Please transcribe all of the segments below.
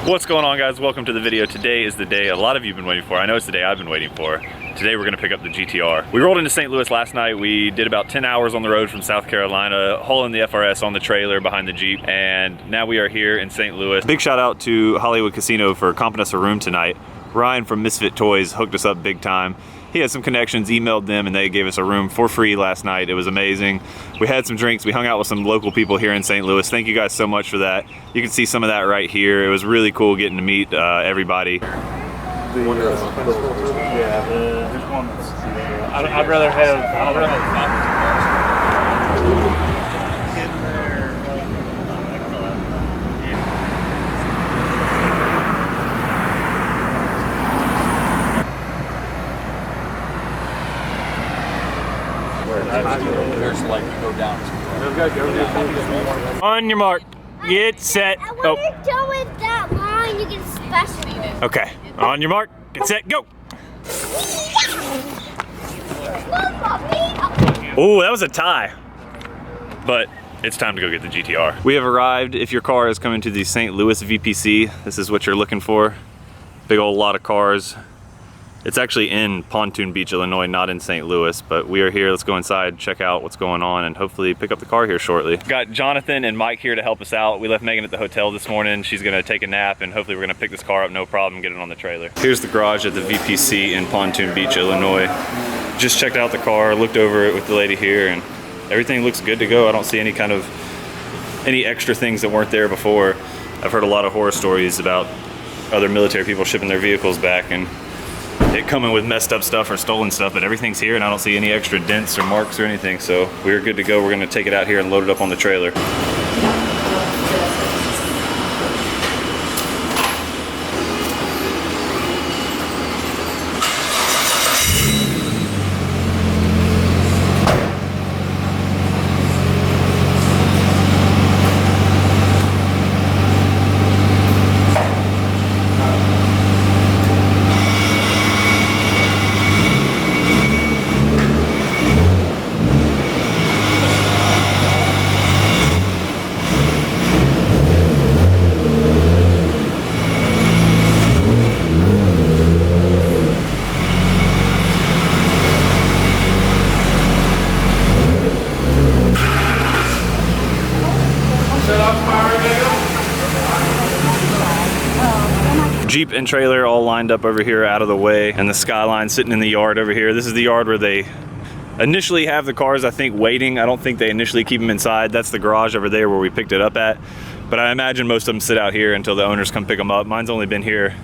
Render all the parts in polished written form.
What's going on, guys? Welcome to the video. Today is the day a lot of you have been waiting for. I know it's the day I've been waiting for. Today we're gonna pick up the GTR. We rolled into St. Louis last night. We did about 10 hours on the road from South Carolina, hauling the FRS on the trailer behind the Jeep, and now we are here in St. Louis. Big shout out to Hollywood Casino for comping us a room tonight. Ryan from Misfit Toys hooked us up big time. He had some connections, emailed them, and they gave us a room for free last night. It was amazing. We had some drinks. We hung out with some local people here in St. Louis. Thank you guys so much for that. You can see some of that right here. It was really cool getting to meet everybody. There's one that's, I'd rather have There's like go down. On your mark, get set. I want to go with that line. You can special it. Okay. On your mark, get set, go. Oh, that was a tie. But it's time to go get the GTR. We have arrived. If your car is coming to the St. Louis VPC, this is what you're looking for. Big old lot of cars. It's actually in Pontoon Beach, Illinois, not in St. Louis, but we are here. Let's go inside, check out what's going on, and hopefully pick up the car here shortly. Got Jonathan and Mike here to help us out. We left Megan at the hotel this morning. She's gonna take a nap, and hopefully we're gonna pick this car up, no problem, get it on the trailer. Here's the garage at the VPC in Pontoon Beach, Illinois. Just checked out the car, looked over it with the lady here, and everything looks good to go. I don't see any extra things that weren't there before. I've heard a lot of horror stories about other military people shipping their vehicles back and it coming with messed up stuff or stolen stuff, but everything's here and I don't see any extra dents or marks or anything, so we're good to go. We're gonna take it out here and load it up on the trailer. Jeep and trailer all lined up over here out of the way, and the Skyline sitting in the yard over here. This is the yard where they initially have the cars, I think, waiting. I don't think they initially keep them inside. That's the garage over there where we picked it up at. But I imagine most of them sit out here until the owners come pick them up. Mine's only been here,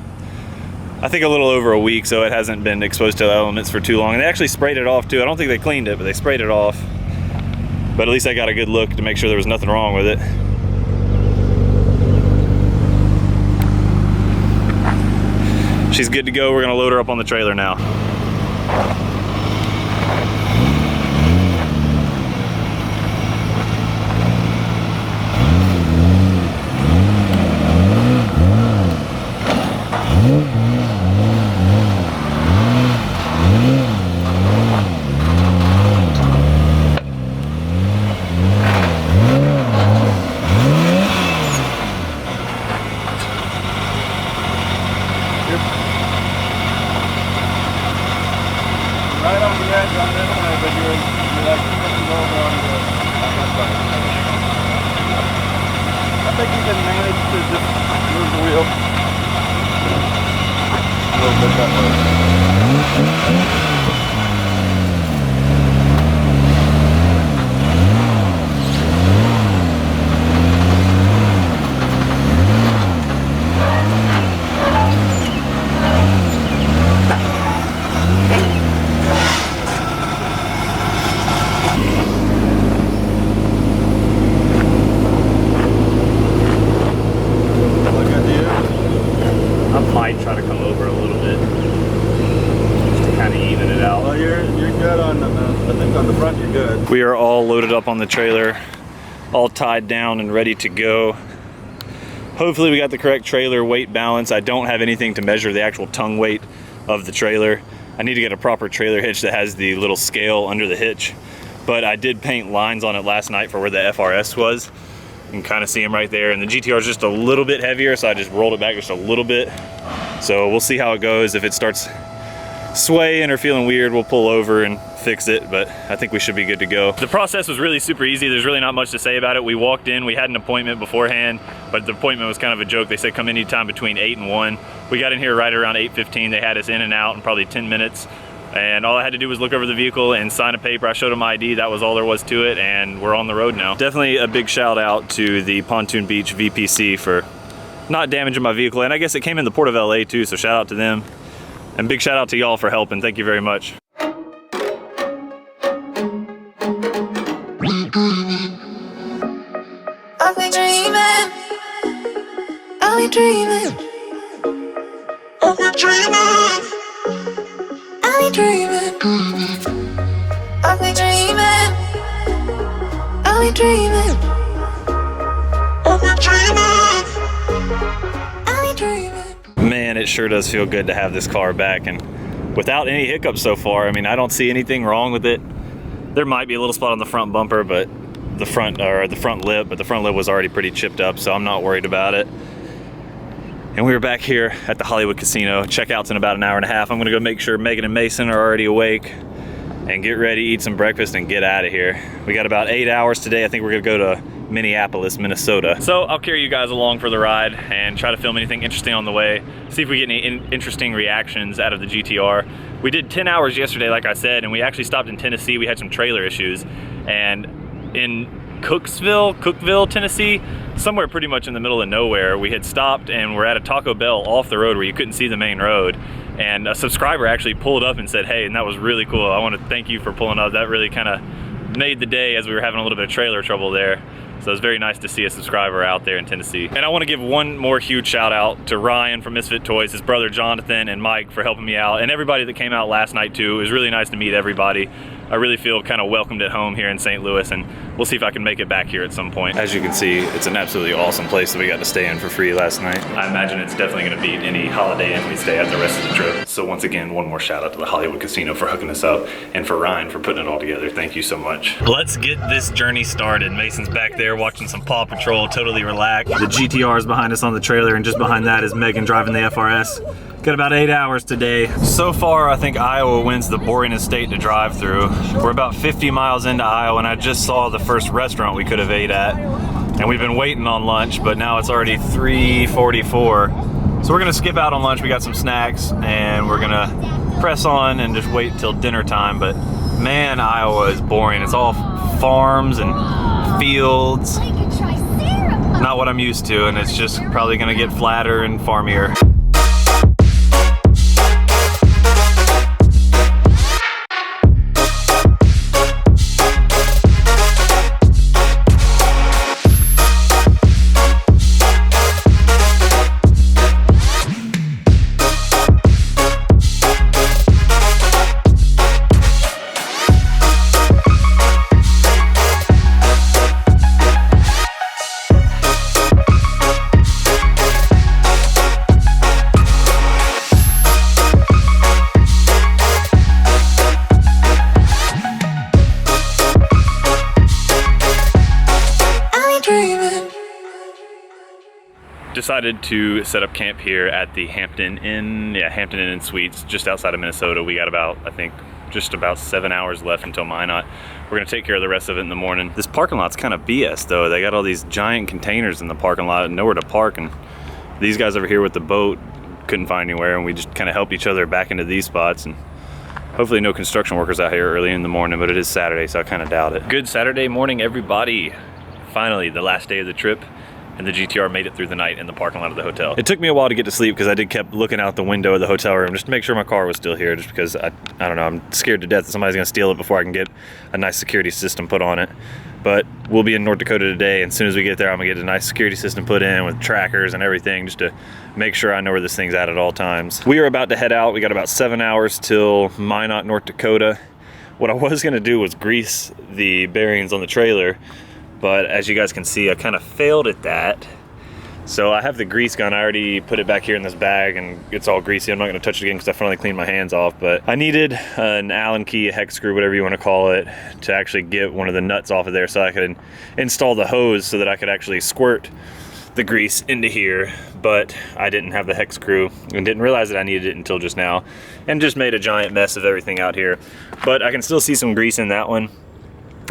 I think, a little over a week, so it hasn't been exposed to the elements for too long. And they actually sprayed it off too. I don't think they cleaned it, but they sprayed it off. But at least I got a good look to make sure there was nothing wrong with it. She's good to go. We're gonna load her up on the trailer now. I think you can manage to just move the wheel a little bit that way. Try to come over a little bit just to kind of even it out. Well, you're good on the, I think on the front you're good. We are all loaded up on the trailer, all tied down and ready to go. Hopefully we got the correct trailer weight balance. I don't have anything to measure the actual tongue weight of the trailer. I need to get a proper trailer hitch that has the little scale under the hitch. But I did paint lines on it last night for where the FRS was. You can kind of see them right there, and the GTR is just a little bit heavier, so I just rolled it back just a little bit. So we'll see how it goes. If it starts swaying or feeling weird, we'll pull over and fix it, but I think we should be good to go. The process was really super easy. There's really not much to say about it. We walked in, we had an appointment beforehand, but the appointment was kind of a joke. They said come anytime between 8 and 1. We got in here right around 8:15. They had us in and out in probably 10 minutes. And all I had to do was look over the vehicle and sign a paper. I showed them my ID, that was all there was to it, and we're on the road now. Definitely a big shout out to the Pontoon Beach VPC for not damaging my vehicle, and I guess it came in the Port of LA too, so shout out to them. And big shout out to y'all for helping, thank you very much. I've been dreaming. I've been dreaming. I've been dreaming. I've been dreaming. I've been dreaming. I've been dreaming. I've been dreaming. I've been dreaming. Man, it sure does feel good to have this car back, and without any hiccups so far. I mean, I don't see anything wrong with it. There might be a little spot on the front bumper, but the front lip was already pretty chipped up, so I'm not worried about it. And we were back here at the Hollywood Casino. Checkout's in about an hour and a half. I'm gonna go make sure Megan and Mason are already awake and get ready, eat some breakfast, and get out of here. We got about 8 hours today. I think we're gonna go to Minneapolis, Minnesota. So I'll carry you guys along for the ride and try to film anything interesting on the way. See if we get any interesting reactions out of the GTR. We did 10 hours yesterday, like I said, and we actually stopped in Tennessee. We had some trailer issues. And in Cookeville, Tennessee, somewhere pretty much in the middle of nowhere, we had stopped and we're at a Taco Bell off the road where you couldn't see the main road. And a subscriber actually pulled up and said, hey, and that was really cool. I want to thank you for pulling up. That really kind of made the day as we were having a little bit of trailer trouble there. So it's very nice to see a subscriber out there in Tennessee. And I want to give one more huge shout out to Ryan from Misfit Toys, his brother Jonathan, and Mike for helping me out, and everybody that came out last night too. It was really nice to meet everybody. I really feel kind of welcomed at home here in St. Louis, and we'll see if I can make it back here at some point. As you can see, it's an absolutely awesome place that we got to stay in for free last night. I imagine it's definitely going to beat any Holiday Inn we stay at the rest of the trip. So once again, one more shout out to the Hollywood Casino for hooking us up, and for Ryan for putting it all together. Thank you so much. Let's get this journey started. Mason's back there watching some Paw Patrol, totally relaxed. The GTR is behind us on the trailer, and just behind that is Megan driving the FRS. Got about 8 hours today. So far, I think Iowa wins the boringest state to drive through. We're about 50 miles into Iowa, and I just saw the first restaurant we could have ate at. And we've been waiting on lunch, but now it's already 3:44. So we're gonna skip out on lunch. We got some snacks, and we're gonna press on and just wait till dinner time. But man, Iowa is boring. It's all farms and fields. Not what I'm used to, and it's just probably gonna get flatter and farmier. Decided to set up camp here at the Hampton Inn and Suites, just outside of Minnesota. We got about, I think, just about 7 hours left until Minot. We're gonna take care of the rest of it in the morning. This parking lot's kind of BS though. They got all these giant containers in the parking lot and nowhere to park, and these guys over here with the boat couldn't find anywhere, and we just kind of helped each other back into these spots. And hopefully no construction workers out here early in the morning, but it is Saturday, so I kind of doubt it. Good Saturday morning, everybody. Finally, the last day of the trip, and the GTR made it through the night in the parking lot of the hotel. It took me a while to get to sleep because I kept looking out the window of the hotel room just to make sure my car was still here, just because I don't know, I'm scared to death that somebody's gonna steal it before I can get a nice security system put on it. But we'll be in North Dakota today, and as soon as we get there, I'm gonna get a nice security system put in with trackers and everything, just to make sure I know where this thing's at all times. We are about to head out. We got about 7 hours till Minot, North Dakota. What I was gonna do was grease the bearings on the trailer, but as you guys can see, I kind of failed at that. So I have the grease gun. I already put it back here in this bag and it's all greasy. I'm not gonna touch it again because I finally cleaned my hands off, but I needed an Allen key, a hex screw, whatever you wanna call it, to actually get one of the nuts off of there so I could install the hose so that I could actually squirt the grease into here, but I didn't have the hex screw and didn't realize that I needed it until just now, and just made a giant mess of everything out here. But I can still see some grease in that one.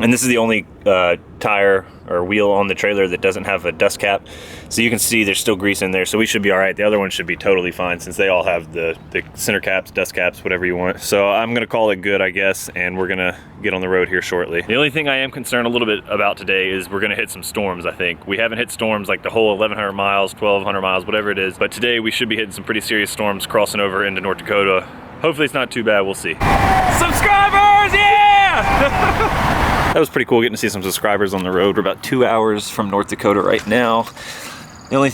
And this is the only tire or wheel on the trailer that doesn't have a dust cap. So you can see there's still grease in there, so we should be all right. The other one should be totally fine since they all have the center caps, dust caps, whatever you want. So I'm gonna call it good, I guess, and we're gonna get on the road here shortly. The only thing I am concerned a little bit about today is we're gonna hit some storms, I think. We haven't hit storms like the whole 1,100 miles, 1,200 miles, whatever it is. But today we should be hitting some pretty serious storms crossing over into North Dakota. Hopefully it's not too bad, we'll see. Subscribers, yeah! That was pretty cool getting to see some subscribers on the road. We're about 2 hours from North Dakota right now. The only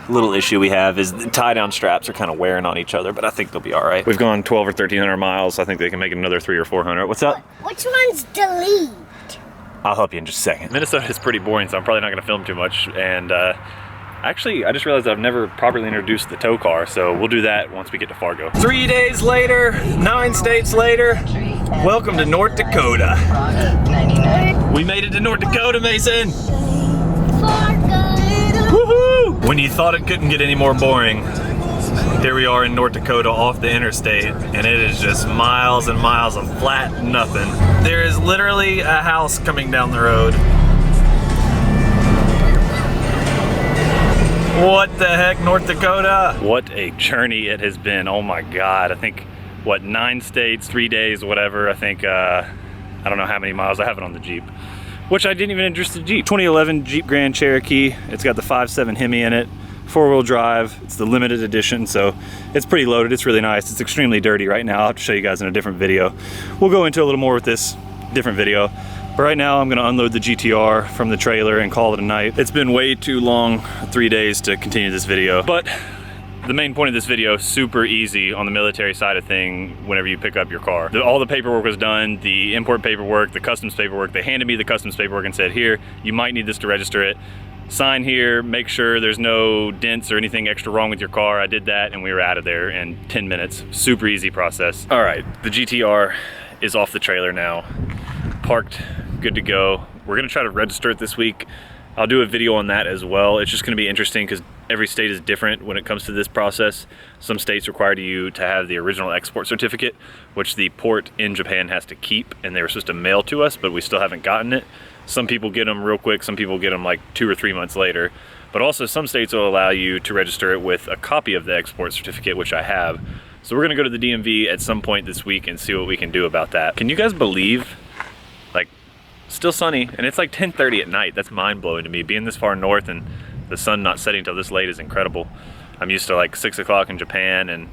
little issue we have is the tie-down straps are kind of wearing on each other, but I think they'll be all right. We've gone 1,200 or 1,300 miles. I think they can make it another 300 or 400. What's up? Which one's delete? I'll help you in just a second. Minnesota is pretty boring, so I'm probably not gonna film too much. And actually, I just realized that I've never properly introduced the tow car, so we'll do that once we get to Fargo. 3 days later, 9 states later, welcome to North Dakota. We made it to North Dakota, Mason. Fargo. Woohoo! When you thought it couldn't get any more boring, here we are in North Dakota off the interstate, and it is just miles and miles of flat nothing. There is literally a house coming down the road. What the heck, North Dakota? What a journey it has been. Oh my God. I think, what, 9 states, 3 days, whatever. I think, I don't know how many miles. I have it on the Jeep, which I didn't even introduce the Jeep. 2011 Jeep Grand Cherokee. It's got the 5.7 Hemi in it, 4-wheel drive. It's the limited edition, so it's pretty loaded. It's really nice. It's extremely dirty right now. I'll have to show you guys in a different video. We'll go into a little more with this different video. But right now I'm gonna unload the GTR from the trailer and call it a night. It's been way too long, 3 days, to continue this video. But the main point of this video, super easy on the military side of thing whenever you pick up your car. All the paperwork was done, the import paperwork, the customs paperwork. They handed me the customs paperwork and said, here, you might need this to register it. Sign here, make sure there's no dents or anything extra wrong with your car. I did that and we were out of there in 10 minutes. Super easy process. All right, the GTR is off the trailer now. Parked, good to go. We're gonna try to register it this week. I'll do a video on that as well. It's just gonna be interesting because every state is different when it comes to this process. Some states require you to have the original export certificate, which the port in Japan has to keep, and they were supposed to mail to us, but we still haven't gotten it. Some people get them real quick, some people get them like 2 or 3 months later. But also some states will allow you to register it with a copy of the export certificate, which I have. So we're gonna go to the DMV at some point this week and see what we can do about that. Can you guys believe, like, still sunny, and it's like 10:30 at night. That's mind-blowing to me. Being this far north and the sun not setting until this late is incredible. I'm used to like 6 o'clock in Japan and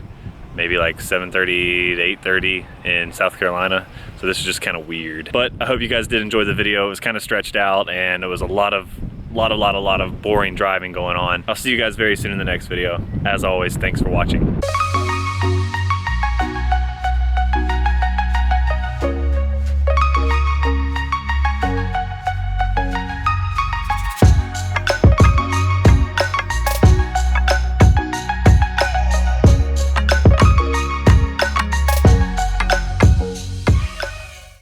maybe like 7:30 to 8:30 in South Carolina. So this is just kind of weird. But I hope you guys did enjoy the video. It was kind of stretched out and it was a lot of boring driving going on. I'll see you guys very soon in the next video. As always, thanks for watching.